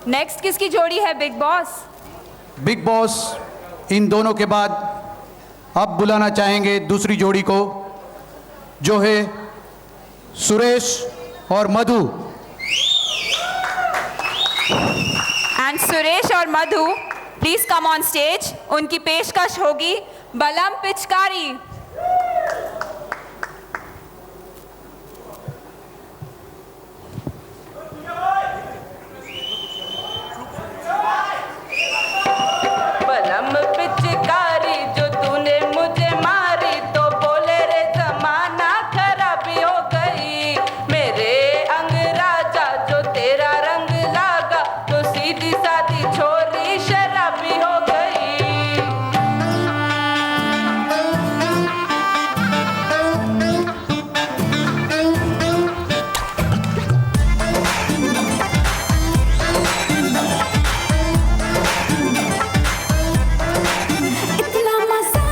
Next किसकी जोड़ी है बिग बॉस? बिग बॉस इन दोनों के बाद अब बुलाना चाहेंगे दूसरी जोड़ी को, जो है सुरेश और मधु। एंड सुरेश और मधु प्लीज कम ऑन स्टेज। उनकी पेशकश होगी बलम पिचकारी। बलम पिचकारी जो तूने मुझे मारी तो बोले रे जमाना खराबी हो गई। मेरे अंग राजा जो तेरा रंग लागा तो सीधी सादी छोरी शराबी हो गई। इतना मजा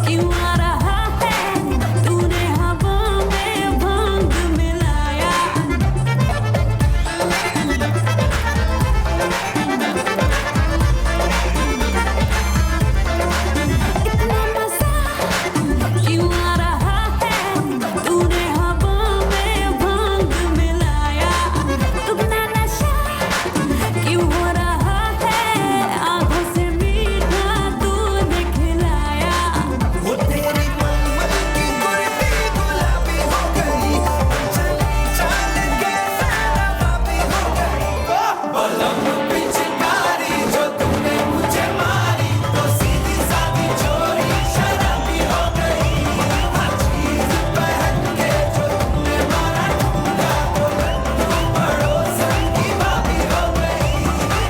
क्यों आ रहा है, तूने हवा में भांग मिलाया। इतना मजा क्यों आ रहा है, तूने हवा में भांग मिलाया। तुमने नशा क्यों हो रहा है, आंखों से मीठा दूध खिलाया। वो तेरी मलमल की गुलाबी गुलाबी हो गई, चली चाल के शराबी हो गई। बलम पिचकारी जो तूने मुझे मारी तो सीधी सादी छोरी शराबी हो गई। हर चीज पहन के जो तूने मारा ठुमका तो लड्डू पड़ोसन की भाभी हो गई।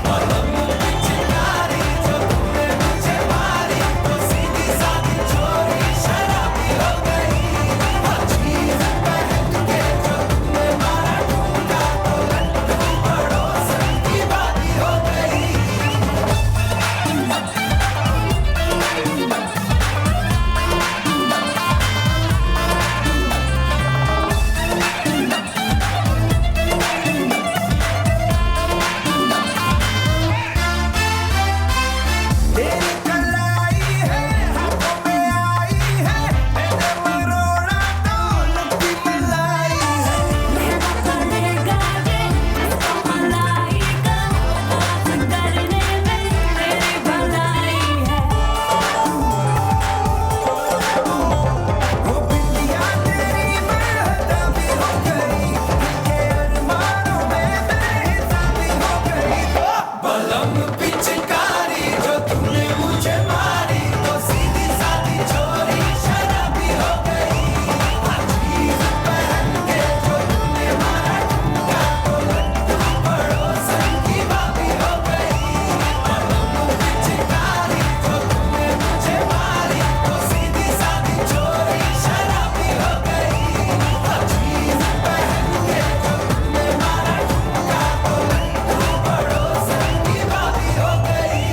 बलम पिचकारी जो तूने मुझे मारी तो सीधी सादी छोरी शराबी हो गई। हर चीज पहन के जो तूने मारा ठुमका तो लड्डू पड़ोसन की भाभी हो गई। तेरी कलाई है हाथों में आई है, मैंने मरोड़ा तो लगती मलाई है। मेरा करेगा ये इसको मलाएगा, बात करने में तेरी भलाई है। वो बिल्लियाँ तेरी बेहताबी हो गई, के अरमानों में बेहिसाबी हो गई। बलम पिचकारी जो तूने मुझे मारी तो सीधी सादी छोरी शराबी हो गई। हर चीज पहन के जो तूने मारा ठुमका तो लड्डू पड़ोसन की भाभी हो गई। बलम पिचकारी जो तूने मुझे मारी तो सीधी सादी छोरी शराबी हो गई। हर चीज पहन के जो तूने मारा ठुमका तो लड्डू पड़ोसन की भाभी हो गई।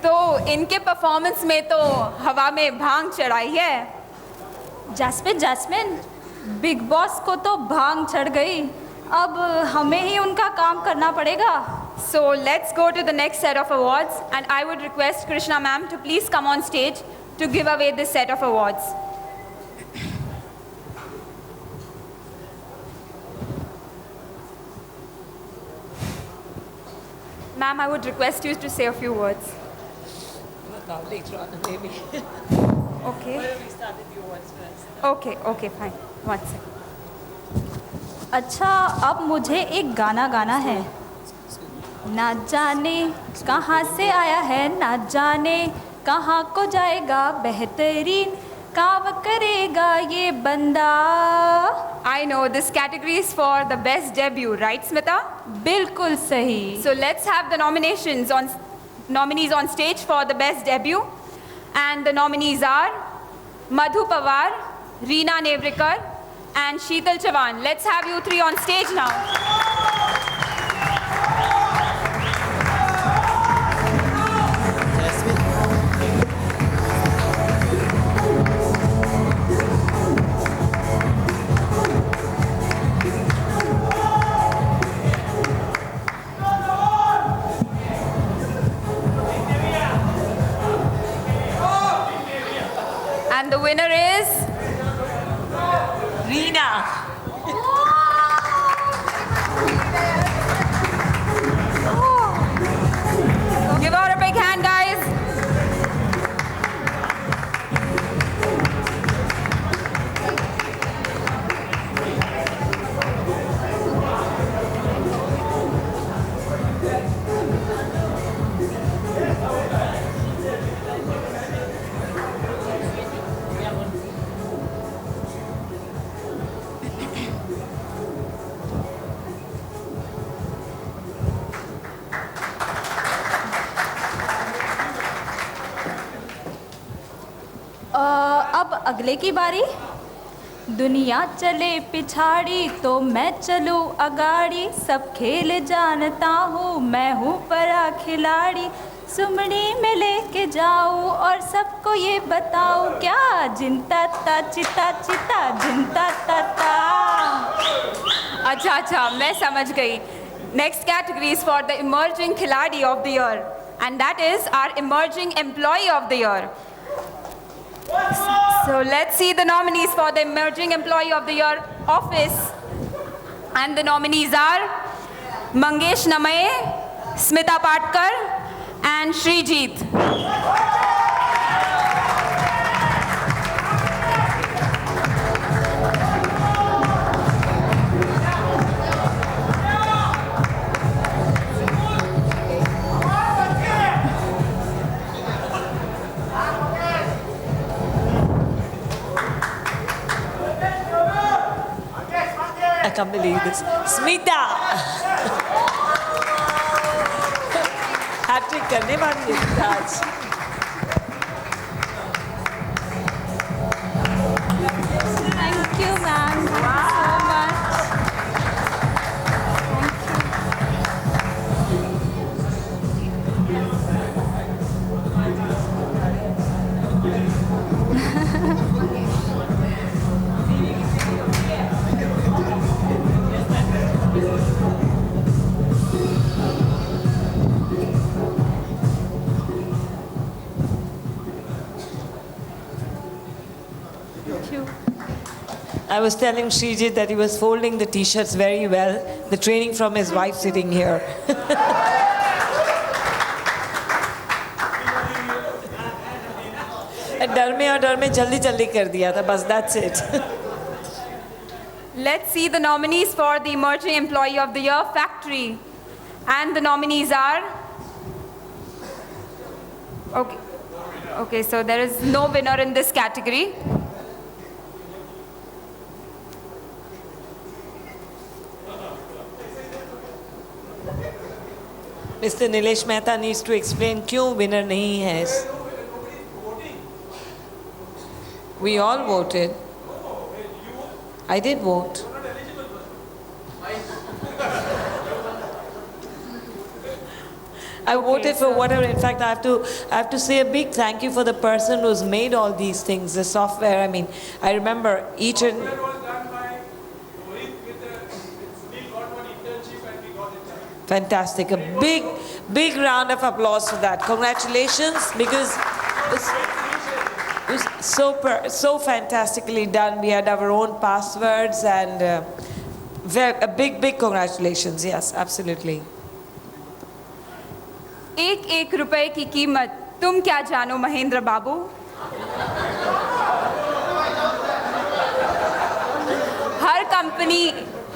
तो इनके परफॉर्मेंस में तो हवा में भांग चढ़ाई है। जैस्मिन, बिग बॉस को तो भांग चढ़ गई, अब हमें ही उनका काम करना पड़ेगा। So let's go to the next set of awards, and I would request Krishna ma'am to please come on stage to give away this set of awards. Ma'am, I would request you to say a few words. Later on, maybe. Okay. We started your words first. Okay, fine. One second. अच्छा, अब मुझे एक गाना गाना है। ना जाने कहाँ से आया है, ना जाने कहाँ को जाएगा, बेहतरीन काम करेगा ये बंदा। I I know this category is for the best debut, right, Smita? बिल्कुल सही. So let's have the nominees on stage for the best debut. And the nominees are Madhu Pawar, Reena Nevrikar, and Sheetal Chavan. Let's have you three on stage now. And the winner is Reena. Give her a big hand, guys. अब अगले की बारी. दुनिया चले पिछाड़ी तो मैं चलूँ अगाड़ी, सब खेल जानता हूँ मैं हूँ बड़ा खिलाड़ी. सुमड़ी में लेके जाऊँ और सबको ये बताऊँ, क्या जिनता ता चिता चिता जिनता ता ता. अच्छा, मैं समझ गई. Next category is for the emerging Khiladi of the year, and that is our emerging employee of the year. So let's see the nominees for the emerging employee of the year office, and the nominees are Mangesh Namaye, Smita Patkar, and Shreejeet. I can't believe this. Smita. Hat trick करने वाली है आज. Thank you, ma'am. Thank you so much. I was telling Shreejeet that he was folding the t-shirts very well. The training from his wife sitting here. डर में जल्दी कर दिया था बस. That's it. Let's see the nominees for the emerging employee of the year factory, and the nominees are. Okay, so there is no winner in this category. Mr. Nilesh Mehta needs to explain क्यों winner नहीं है. We all voted. I did vote. I voted for whatever. In fact, I have to say a big thank you for the person who's made all these things, the software. I mean, I remember each and. Fantastic. A big round of applause for that. Congratulations, because it was so fantastically done. We had our own passwords and a big congratulations. Yes, absolutely. एक रुपए की कीमत तुम क्या जानो महेंद्र बाबू.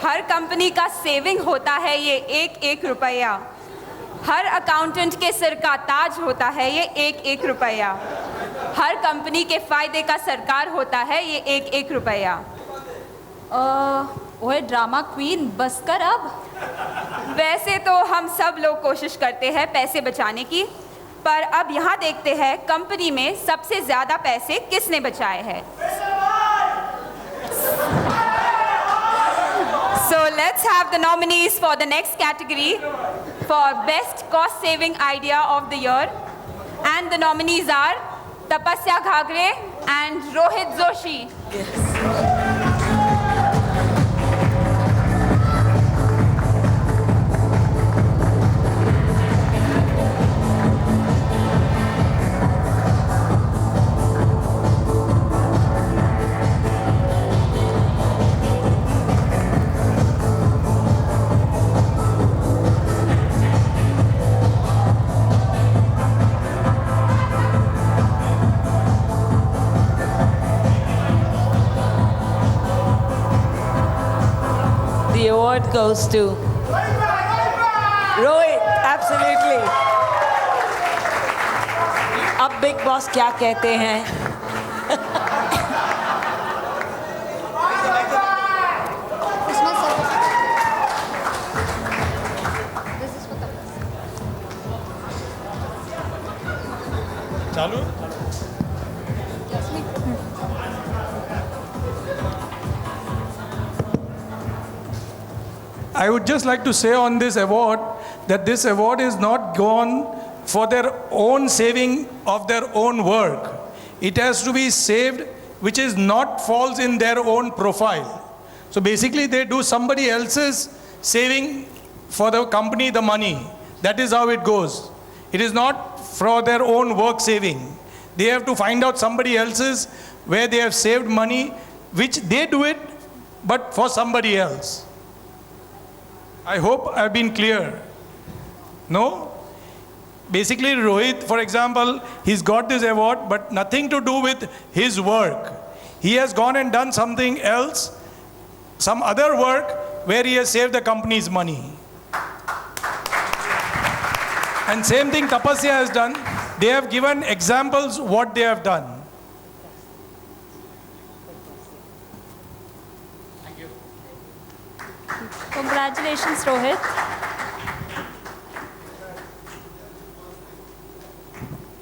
हर company का saving होता है ये एक रुपया. हर अकाउंटेंट के सिर का ताज होता है ये एक रुपया. हर कंपनी के फायदे का सरकार होता है ये एक रुपया. ओए ड्रामा क्वीन, बस कर अब। वैसे तो हम सब लोग कोशिश करते हैं पैसे बचाने की, पर अब यहाँ देखते हैं कंपनी में सबसे ज्यादा पैसे किसने बचाए हैं। So let's have the nominees for the next category for best cost saving idea of the year, and the nominees are Tapasya Ghagre and Rohit Joshi. The award goes to Rohit, absolutely. अब big boss क्या कहते हैं? I would just like to say on this award that this award is not gone for their own saving of their own work. It has to be saved which is not falls in their own profile. So basically they do somebody else's saving for the company the money. That is how it goes. It is not for their own work saving. They have to find out somebody else's where they have saved money, which they do it, but for somebody else. I hope I've been clear. No? Basically, Rohit, for example, he's got this award, but nothing to do with his work. He has gone and done something else, some other work where he has saved the company's money. And same thing Tapasya has done. They have given examples what they have done. Congratulations, Rohit.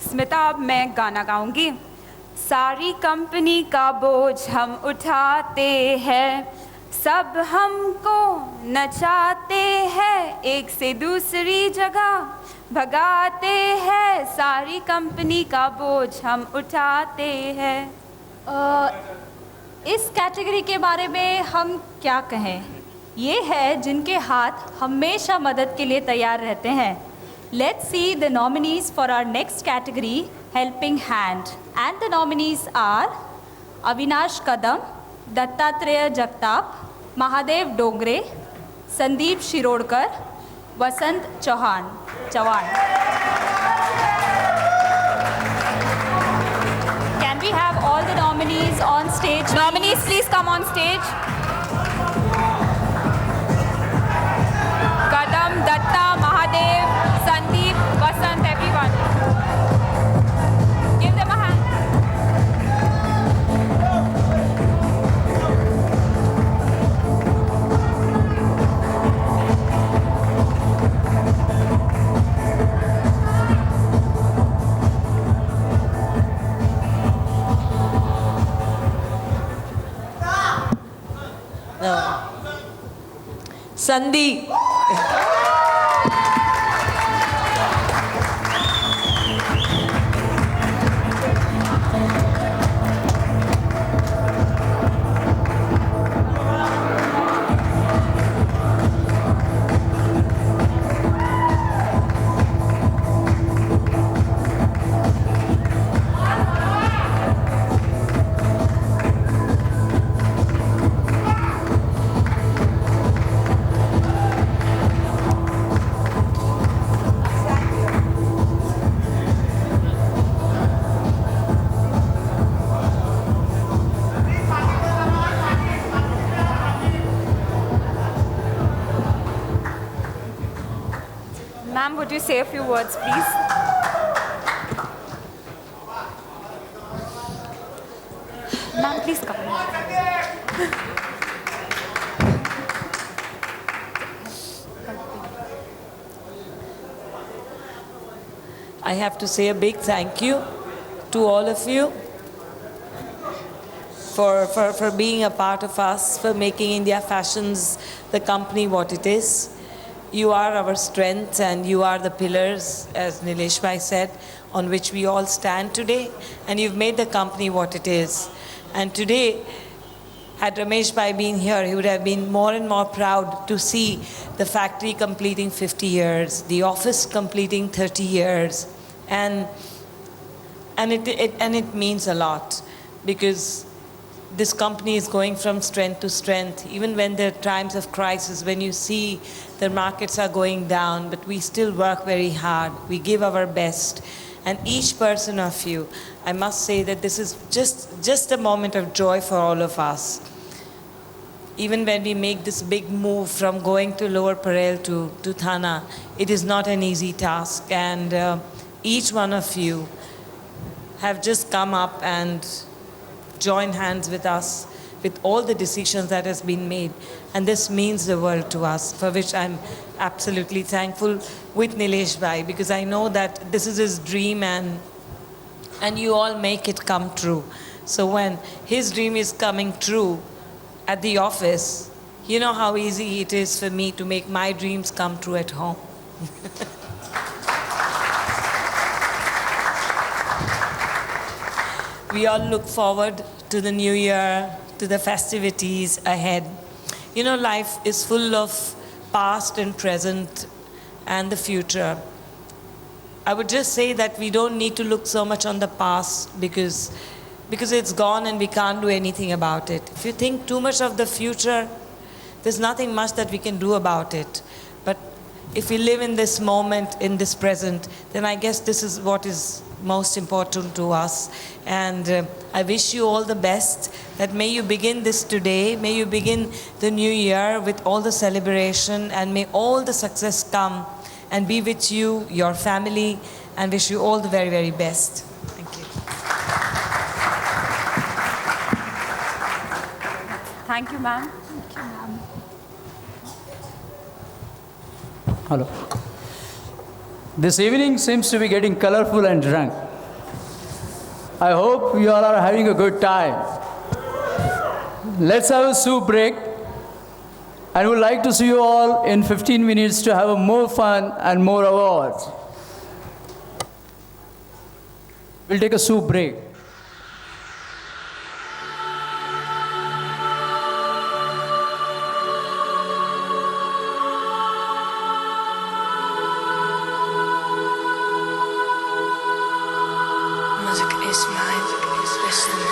Smita, अब मैं गाना गाऊंगी। सारी company का बोझ हम उठाते हैं, सब हमको नचाते हैं, एक से दूसरी जगह भगाते हैं, सारी कंपनी का बोझ हम उठाते हैं। इस कैटेगरी के बारे में हम क्या कहें? ये है जिनके हाथ हमेशा मदद के लिए तैयार रहते हैं। Let's see the nominees for our next category, Helping Hand. And the nominees are Avinash Kadam, Dattatreya Jagtap, Mahadev Dongre, Sandeep Shirodkar, Vasant Chauhan. Can we have all the nominees on stage? Nominees, please come on stage. Kadam, Datta, Mahadev, Sandeep, Vasant, everyone. Give them a hand. Sandeep. Ma'am, would you say a few words, please? Ma'am, please come. I have to say a big thank you to all of you for being a part of us, for making India Fashions, the company, what it is. You are our strength and you are the pillars, as Nilesh Bhai said, on which we all stand today. And you've made the company what it is. And today, had Ramesh Bhai been here, he would have been more and more proud to see the factory completing 50 years, the office completing 30 years. And it means a lot, because this company is going from strength to strength, even when there are times of crisis, when you see the markets are going down, but we still work very hard. We give our best. And each person of you, I must say that this is just a moment of joy for all of us. Even when we make this big move from going to Lower Parel to Thana, it is not an easy task. And each one of you have just come up and joined hands with us with all the decisions that has been made. And this means the world to us, for which I'm absolutely thankful with Nilesh Bhai, because I know that this is his dream and you all make it come true. So when his dream is coming true at the office, you know how easy it is for me to make my dreams come true at home. We all look forward to the new year, to the festivities ahead. You know, life is full of past and present and the future. I would just say that we don't need to look so much on the past because it's gone and we can't do anything about it. If you think too much of the future, there's nothing much that we can do about it. But if we live in this moment, in this present, then I guess this is what is most important to us. And I wish you all the best, that may you begin this today, may you begin the new year with all the celebration, and may all the success come and be with you, your family, and wish you all the very, very best. Thank you. Thank you, ma'am. Hello. This evening seems to be getting colorful and drunk. I hope you all are having a good time. Let's have a soup break. And we'd like to see you all in 15 minutes to have a more fun and more awards. We'll take a soup break. Music is my destiny.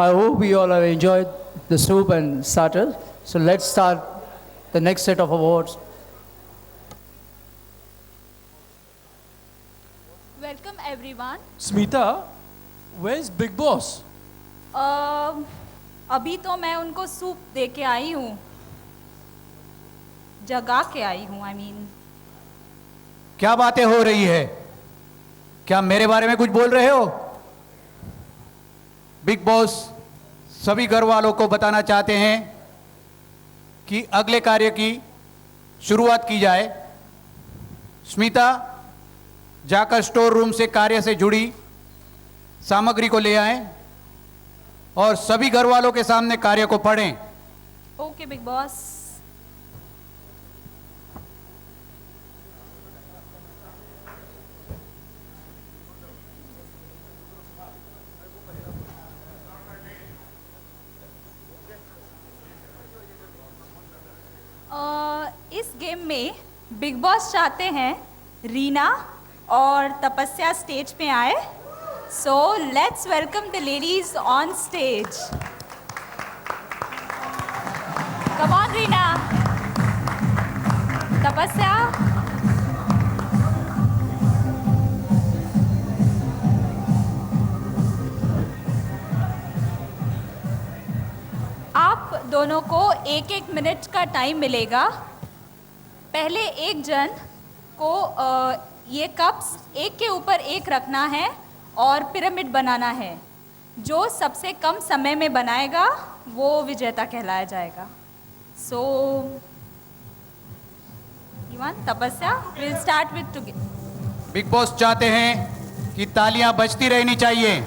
I hope you all have enjoyed the soup and starters. So let's start the next set of awards. Welcome everyone. Smita, where's Big Boss? अभी तो मैं उनको soup दे के आई हूँ, जगा के आई हूँ, I mean. क्या बातें हो रही है? क्या मेरे बारे में कुछ बोल रहे हो? बिग बॉस सभी घर वालों को बताना चाहते हैं कि अगले कार्य की शुरुआत की जाए। स्मिता, जाकर स्टोर रूम से कार्य से जुड़ी सामग्री को ले आएं और सभी घर वालों के सामने कार्य को पढ़ें। Okay big boss. इस गेम में बिग बॉस चाहते हैं रीना और तपस्या स्टेज पे आए। So let's welcome the ladies on stage. Come on Reena, तपस्या। आप दोनों को एक एक मिनट का टाइम मिलेगा। पहले एक जन को ये कप्स एक के ऊपर एक रखना है और पिरामिड बनाना है। जो सबसे कम समय में बनाएगा वो विजेता कहलाया जाएगा। सो इवन तपस्या, will start with together. Big boss चाहते हैं कि तालियां बजती रहनी चाहिए।